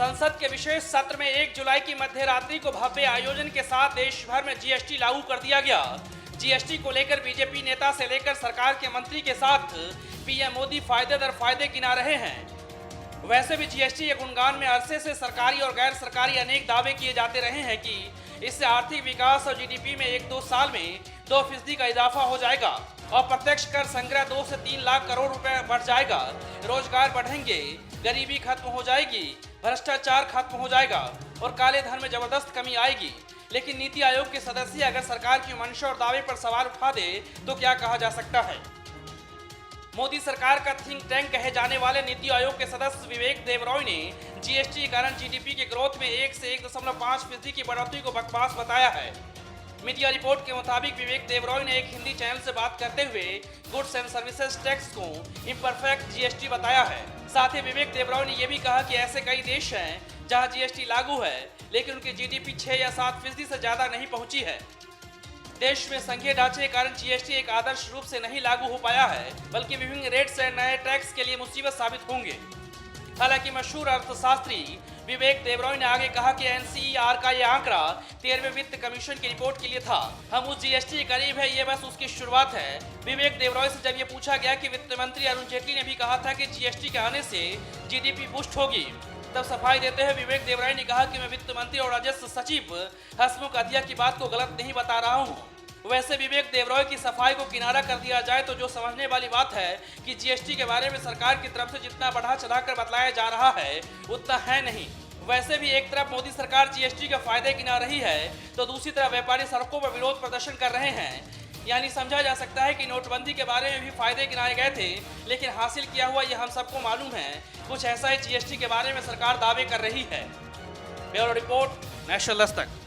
संसद के विशेष सत्र में 1 जुलाई की मध्य रात्रि को भव्य आयोजन के साथ देश भर में जीएसटी लागू कर दिया गया। जीएसटी को लेकर बीजेपी नेता से लेकर सरकार के मंत्री के साथ पीएम मोदी फायदे दर फायदे गिना रहे हैं। वैसे भी जीएसटी के गुणगान में अरसे से सरकारी और गैर सरकारी अनेक दावे किए जाते रहे हैं कि इससे आर्थिक विकास और जीडीपी में 1-2 साल में 2% का इजाफा हो जाएगा और प्रत्यक्ष कर संग्रह 2 से 3 लाख करोड़ रुपए बढ़ जाएगा, रोजगार बढ़ेंगे, गरीबी खत्म हो जाएगी, भ्रष्टाचार खत्म हो जाएगा और काले धन में जबरदस्त कमी आएगी। लेकिन नीति आयोग के सदस्य अगर सरकार की मंशा और दावे पर सवाल उठा दे तो क्या कहा जा सकता है। मोदी सरकार का थिंक टैंक कहे जाने वाले नीति आयोग के सदस्य विवेक देबरॉय ने जीएसटी के कारण जीडीपी के ग्रोथ में 1 से 1.5% की बढ़ोतरी को बकवास बताया है। मीडिया रिपोर्ट के मुताबिक विवेक देबरॉय ने एक हिंदी चैनल से बात करते हुए गुड्स एंड सर्विसेज टैक्स को इम्परफेक्ट जीएसटी बताया है। साथ ही विवेक देबरॉय ने यह भी कहा कि ऐसे कई देश हैं जहां जीएसटी लागू है लेकिन उनकी जीडीपी 6 या 7% से ज्यादा नहीं पहुंची है। देश में संघीय ढांचे के कारण जीएसटी एक आदर्श रूप से नहीं लागू हो पाया है बल्कि विभिन्न रेट्स एंड नए टैक्स के लिए मुसीबत साबित होंगे। हालांकि मशहूर अर्थशास्त्री विवेक देबरॉय ने आगे कहा कि एनसीईआर का यह आंकड़ा 13वें वित्त कमीशन की रिपोर्ट के लिए था। हम उस जीएसटी के करीब है, ये बस उसकी शुरुआत है। विवेक देबरॉय से जब ये पूछा गया कि वित्त मंत्री अरुण जेटली ने भी कहा था कि जीएसटी के आने से जीडीपी बूस्ट होगी, तब सफाई देते हुए विवेक देबरॉय ने कहा कि मैं वित्त मंत्री और राजस्व सचिव हसमुख अधिया की बात को गलत नहीं बता रहा हूँ। वैसे विवेक देबरॉय की सफाई को किनारा कर दिया जाए तो जो समझने वाली बात है कि जीएसटी के बारे में सरकार की तरफ से जितना बढ़ा चढ़ाकर बतलाया जा रहा है उतना है नहीं। वैसे भी एक तरफ मोदी सरकार जीएसटी के फायदे गिना रही है तो दूसरी तरफ व्यापारी सड़कों पर विरोध प्रदर्शन कर रहे हैं। यानी समझा जा सकता है कि नोटबंदी के बारे में भी फायदे गिनाए गए थे लेकिन हासिल किया हुआ यह हम सबको मालूम है। कुछ ऐसा ही जीएसटी के बारे में सरकार दावे कर रही है। Bureau report, national Dastak.